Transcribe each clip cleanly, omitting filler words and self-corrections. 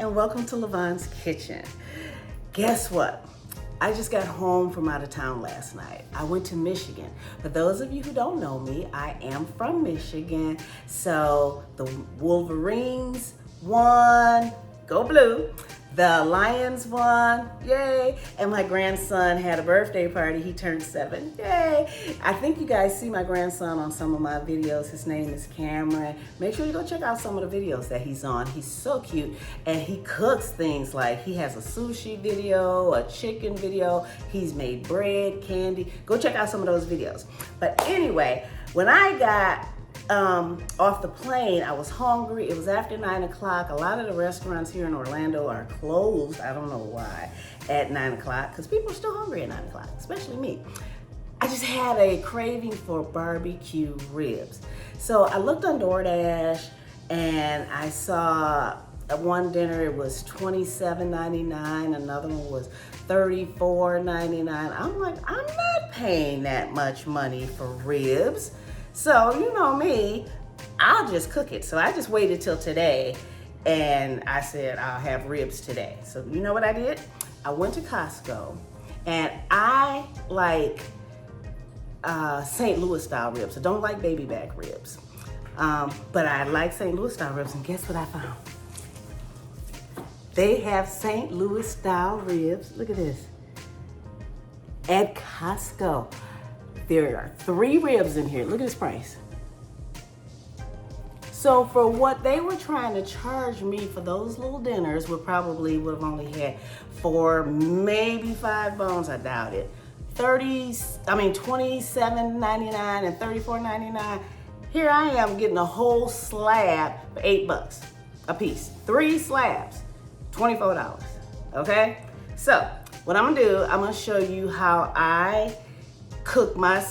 and welcome to Lavonne's Kitchen. Guess what? I just got home from out of town last night. I went to Michigan. For those of you who don't know me, I am from Michigan. So the Wolverines won, go blue. The Lions won, yay. And my grandson had a birthday party. He turned 7, yay. I think you guys see my grandson on some of my videos. His name is Cameron. Make sure you go check out some of the videos that he's on. He's so cute. And he cooks things like, he has a sushi video, a chicken video. He's made bread, candy. Go check out some of those videos. But anyway, when I got off the plane, I was hungry. It was after 9 o'clock. A lot of the restaurants here in Orlando are closed. I don't know why at 9 o'clock, because people are still hungry at 9 o'clock, especially me. I just had a craving for barbecue ribs. So I looked on DoorDash and I saw one dinner, it was $27.99. Another one was $34.99. I'm like, I'm not paying that much money for ribs. So, you know me, I'll just cook it. So I just waited till today and I said, I'll have ribs today. So you know what I did? I went to Costco and I like St. Louis style ribs. I don't like baby back ribs, but I like St. Louis style ribs, and guess what I found? They have St. Louis style ribs. Look at this. At Costco. There are 3 ribs in here. Look at this price. So for what they were trying to charge me for those little dinners, would have only had 4, maybe 5 bones. I doubt it. $27.99 and $34.99. Here I am getting a whole slab for $8 a piece. 3 slabs, $24. Okay. So what I'm gonna do, I'm gonna show you how I cook my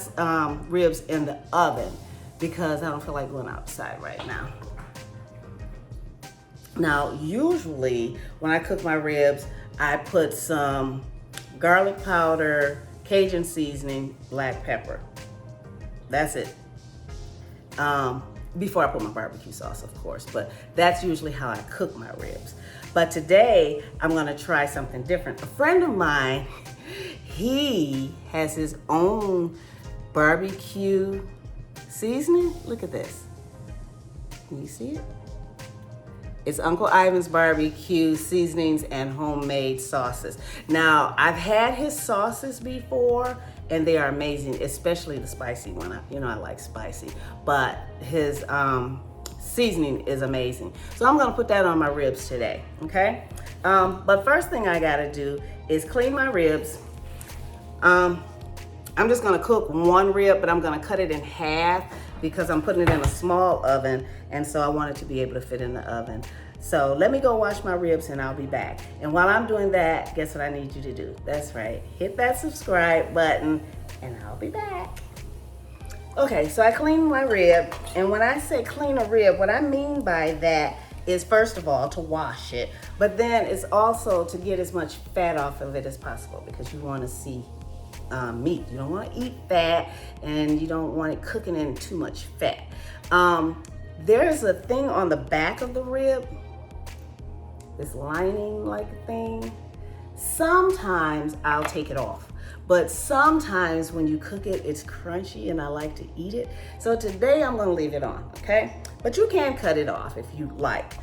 ribs in the oven, because I don't feel like going outside right now. Now, usually when I cook my ribs, I put some garlic powder, Cajun seasoning, black pepper. That's it. Before I put my barbecue sauce, of course, but that's usually how I cook my ribs. But today, I'm gonna try something different. A friend of mine, he has his own barbecue seasoning. Look at this. Can you see it? It's Uncle Ivan's Barbecue Seasonings and Homemade Sauces. Now, I've had his sauces before, and they are amazing, especially the spicy one. I like spicy, but his seasoning is amazing. So I'm gonna put that on my ribs today, okay? But first thing I gotta do is clean my ribs. I'm just gonna cook 1 rib, but I'm gonna cut it in half because I'm putting it in a small oven, and so I want it to be able to fit in the oven. So let me go wash my ribs and I'll be back. And while I'm doing that, guess what I need you to do? That's right, hit that subscribe button and I'll be back. Okay, so I cleaned my rib, and when I say clean a rib, what I mean by that is, first of all, to wash it, but then it's also to get as much fat off of it as possible, because you want to see meat. You don't want to eat fat, and you don't want it cooking in too much fat. There's a thing on the back of the rib, this lining like thing. Sometimes I'll take it off, but sometimes when you cook it, it's crunchy and I like to eat it. So today I'm gonna leave it on, okay? But you can cut it off if you like.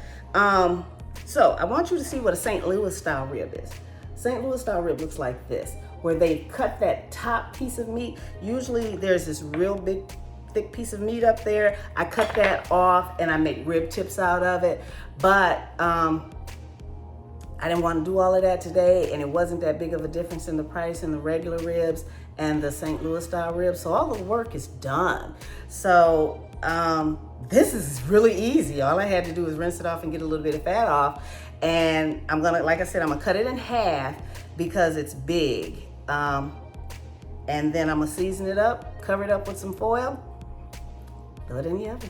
So I want you to see what a St. Louis style rib is. St. Louis style rib looks like this, where they cut that top piece of meat. Usually there's this real big, thick piece of meat up there. I cut that off and I make rib tips out of it. But I didn't want to do all of that today, and it wasn't that big of a difference in the price in the regular ribs and the St. Louis style ribs. So all the work is done. So this is really easy. All I had to do was rinse it off and get a little bit of fat off. And I'm gonna, like I said, I'm gonna cut it in half because it's big. And then I'm gonna season it up, cover it up with some foil, throw it in the oven.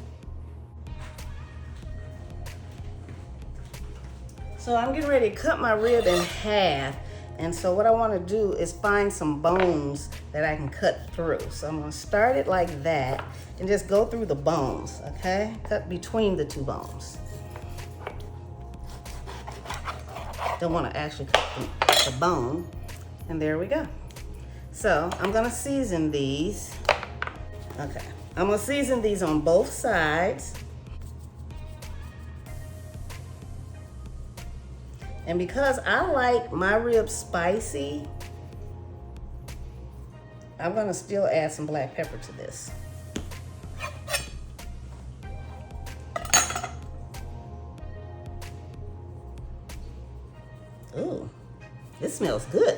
So I'm getting ready to cut my rib in half. And so what I want to do is find some bones that I can cut through. So I'm going to start it like that and just go through the bones, okay? Cut between the 2 bones. don't want to actually cut the bone. And there we go. So I'm gonna season these. Okay, I'm gonna season these on both sides. And because I like my ribs spicy, I'm gonna still add some black pepper to this. Ooh, this smells good.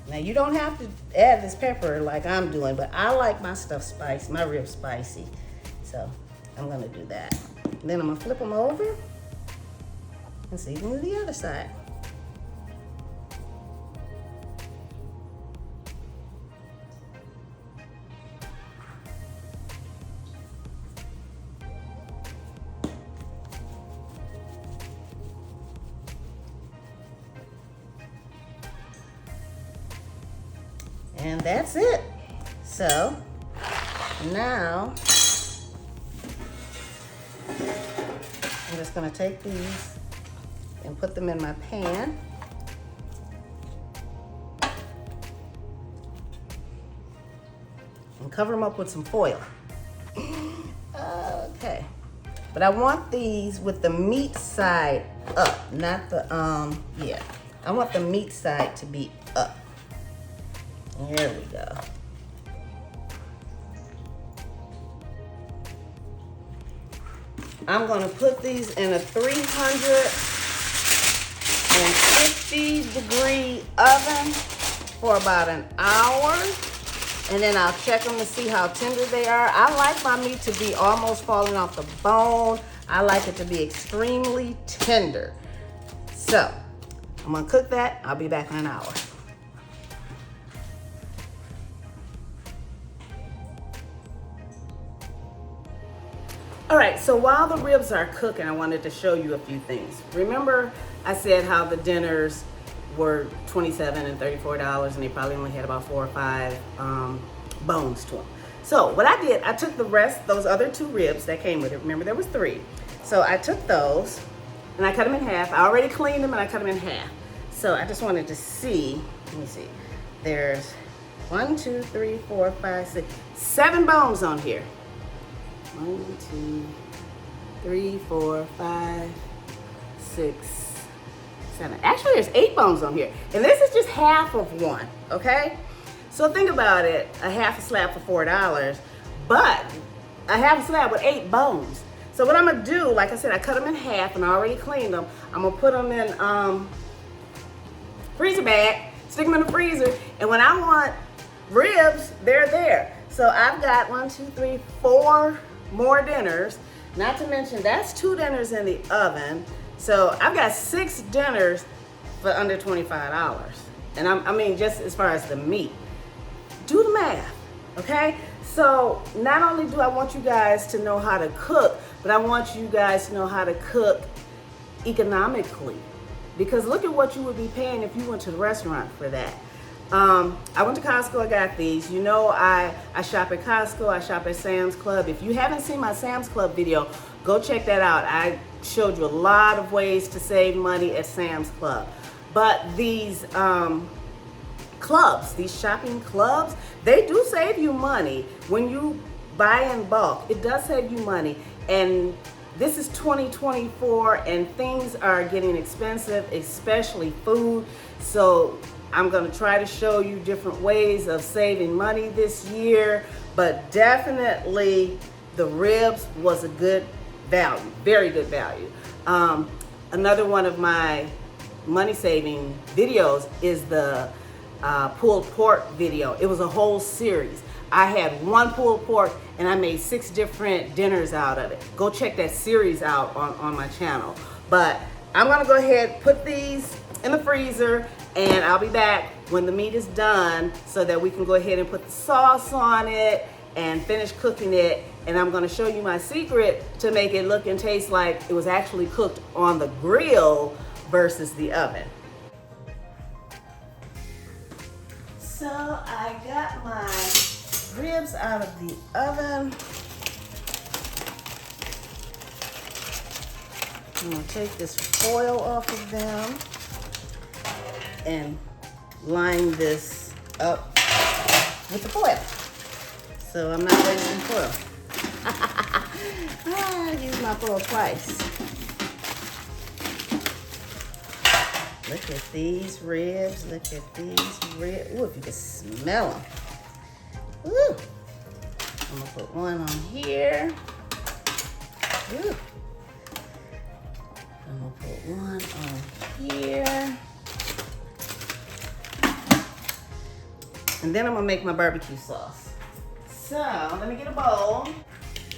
Now you don't have to add this pepper like I'm doing, but I like my stuff spicy, my ribs spicy. So I'm gonna do that. And then I'm gonna flip them over and season to the other side. And that's it. So now I'm just gonna take these and put them in my pan. And cover them up with some foil. Okay. But I want these with the meat side up, not the, yeah. I want the meat side to be up. There we go. I'm gonna put these in a 350 degree oven for about an hour. And then I'll check them to see how tender they are. I like my meat to be almost falling off the bone. I like it to be extremely tender. So I'm gonna cook that. I'll be back in an hour. All right, so while the ribs are cooking, I wanted to show you a few things. Remember I said how the dinners were $27 and $34 and they probably only had about 4 or 5 bones to them. So what I did, I took the rest, those other 2 ribs that came with it. Remember there was 3. So I took those and I cut them in half. I already cleaned them and I cut them in half. So I just wanted to see, let me see. There's 1, 2, 3, 4, 5, 6, 7 bones on here. 1, 2, 3, 4, 5, 6, 7. Actually, there's 8 bones on here. And this is just half of one, okay? So think about it, a half a slab for $4, but a half a slab with 8 bones. So what I'm gonna do, like I said, I cut them in half and I already cleaned them. I'm gonna put them in freezer bag, stick them in the freezer, and when I want ribs, they're there. So I've got 1, 2, 3, 4 more dinners, not to mention that's 2 dinners in the oven. So I've got 6 dinners for under $25. And I mean, just as far as the meat. Do the math, okay? So not only do I want you guys to know how to cook, but I want you guys to know how to cook economically. Because look at what you would be paying if you went to the restaurant for that. I went to Costco, I got these. You know, I shop at Costco, I shop at Sam's Club. If you haven't seen my Sam's Club video, go check that out. I showed you a lot of ways to save money at Sam's Club. But these clubs, these shopping clubs, they do save you money. When you buy in bulk, it does save you money. And this is 2024 and things are getting expensive, especially food. So I'm gonna try to show you different ways of saving money this year, but definitely the ribs was a good value, very good value. Another one of my money saving videos is the pulled pork video. It was a whole series. I had 1 pulled pork and I made 6 different dinners out of it. Go check that series out on my channel. But I'm gonna go ahead, put these in the freezer, and I'll be back when the meat is done so that we can go ahead and put the sauce on it and finish cooking it. And I'm gonna show you my secret to make it look and taste like it was actually cooked on the grill versus the oven. So I got my ribs out of the oven. I'm gonna take this foil off of them and line this up with the foil. So I'm not wasting foil. I used my foil twice. Look at these ribs. Look at these ribs. Ooh, if you can smell them. Ooh. I'm gonna put one on here. Ooh. I'm gonna put one on here. And then I'm gonna make my barbecue sauce. So let me get a bowl.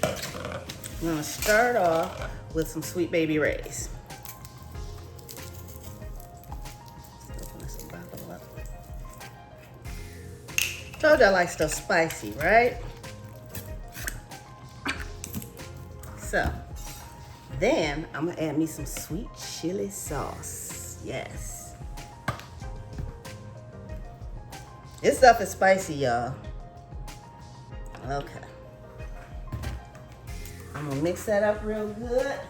I'm gonna start off with some Sweet Baby Ray's. Open this bottle up. Told you I like stuff spicy, right? So then I'm gonna add me some sweet chili sauce. Yes. This stuff is spicy, y'all. Okay. I'm gonna mix that up real good.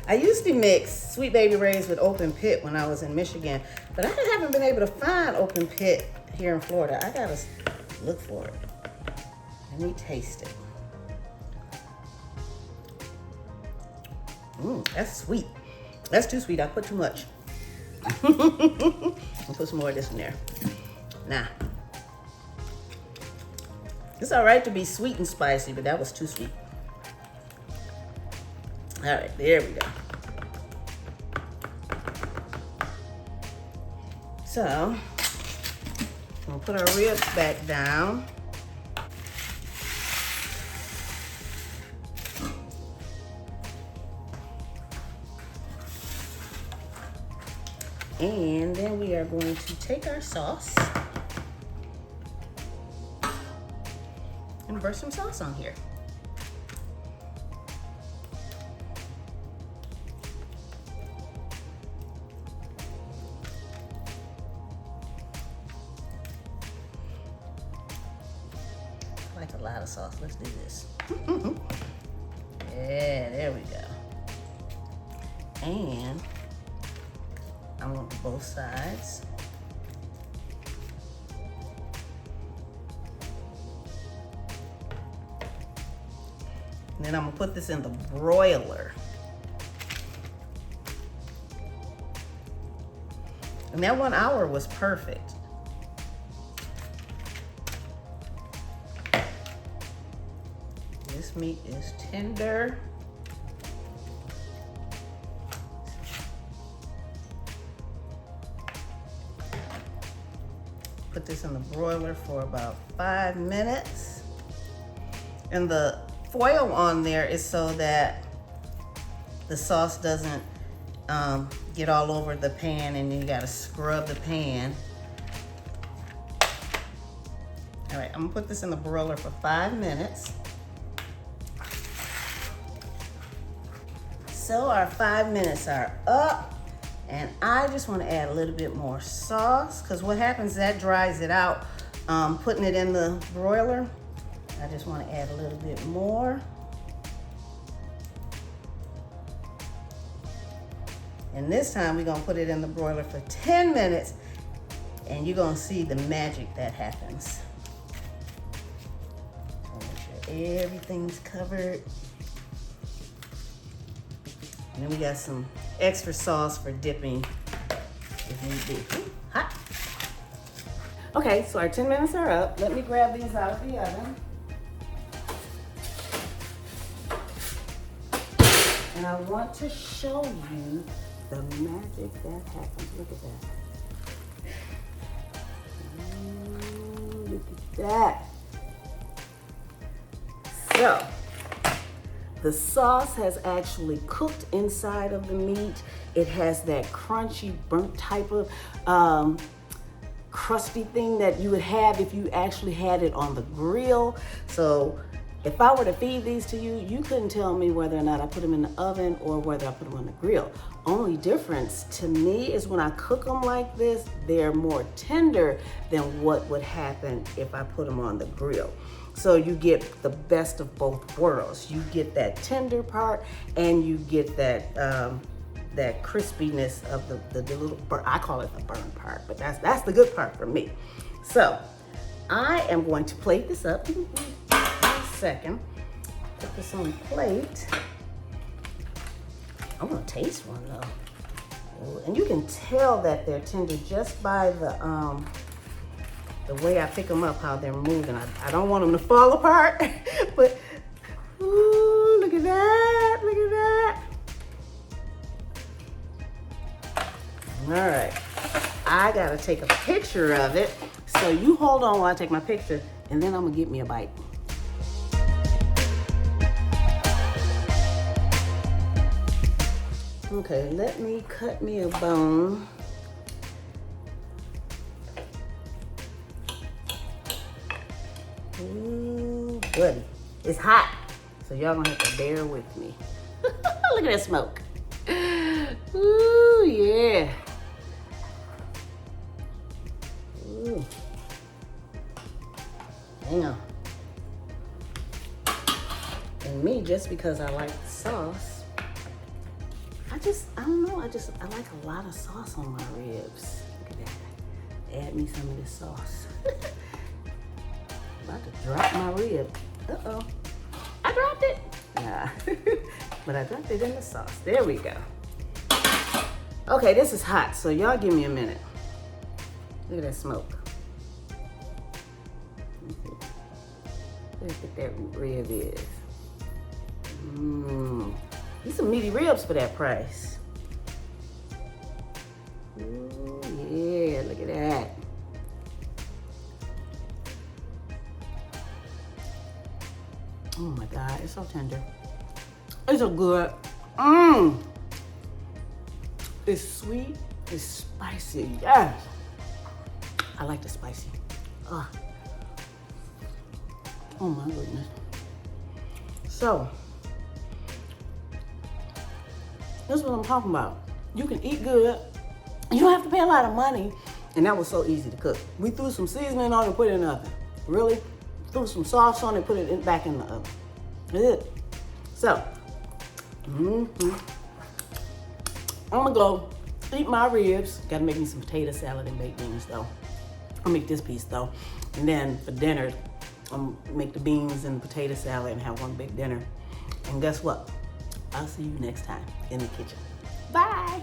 I used to mix Sweet Baby Ray's with Open Pit when I was in Michigan, but I haven't been able to find Open Pit here in Florida. I gotta look for it. Let me taste it. That's sweet. That's too sweet. I put too much. I'll put some more of this in there. Nah. It's all right to be sweet and spicy, but that was too sweet. All right, there we go. So, I'm gonna put our ribs back down. And then we are going to take our sauce and burst some sauce on here. I like a lot of sauce. Let's do this. Yeah, there we go. And I want both sides. And then I'm gonna put this in the broiler. And that 1 hour was perfect. This meat is tender. Put this in the broiler for about 5 minutes. And the foil on there is so that the sauce doesn't get all over the pan and then you gotta scrub the pan. All right, I'm gonna put this in the broiler for 5 minutes. So our 5 minutes are up. And I just want to add a little bit more sauce because what happens is that dries it out. Putting it in the broiler, I just want to add a little bit more. And this time we're going to put it in the broiler for 10 minutes and you're going to see the magic that happens. So make sure everything's covered. And then we got some extra sauce for dipping if need be. Ooh, hot. Okay, so our 10 minutes are up. Let me grab these out of the oven. And I want to show you the magic that happens. Look at that. Ooh, look at that. So, the sauce has actually cooked inside of the meat. It has that crunchy, burnt type of crusty thing that you would have if you actually had it on the grill. So If I were to feed these to you, you couldn't tell me whether or not I put them in the oven or whether I put them on the grill. Only difference to me is when I cook them like this, they're more tender than what would happen if I put them on the grill. So you get the best of both worlds. You get that tender part and you get that that crispiness of the little burn. I call it the burn part, but that's the good part for me. So I am going to plate this up. Second, put this on the plate. I'm gonna taste one though. Ooh, and you can tell that they're tender just by the way I pick them up, how they're moving. I don't want them to fall apart, but ooh, look at that, look at that. All right, I gotta take a picture of it. So you hold on while I take my picture, and then I'm gonna get me a bite. Okay, let me cut me a bone. Ooh, buddy. It's hot, so y'all gonna have to bear with me. Look at that smoke. Ooh, yeah. Ooh. Hang on. And me, just because I like the sauce, I don't know, I like a lot of sauce on my ribs. Look at that. Add me some of this sauce. About to drop my rib. Uh-oh. I dropped it. Nah. But I dropped it in the sauce. There we go. Okay, this is hot, so y'all give me a minute. Look at that smoke. Look at that rib is. These some meaty ribs for that price. Ooh, yeah, look at that. Oh my God, it's so tender. It's so good. It's sweet, it's spicy, yes. I like the spicy. Oh my goodness. So, this is what I'm talking about. You can eat good. You don't have to pay a lot of money. And that was so easy to cook. We threw some seasoning on it and put it in the oven. Really? Threw some sauce on it, put it back in the oven. That's it. So, I'm gonna go eat my ribs. Gotta make me some potato salad and baked beans though. I'll make this piece though. And then for dinner, I'll make the beans and the potato salad and have one big dinner. And guess what? I'll see you next time in the kitchen. Bye.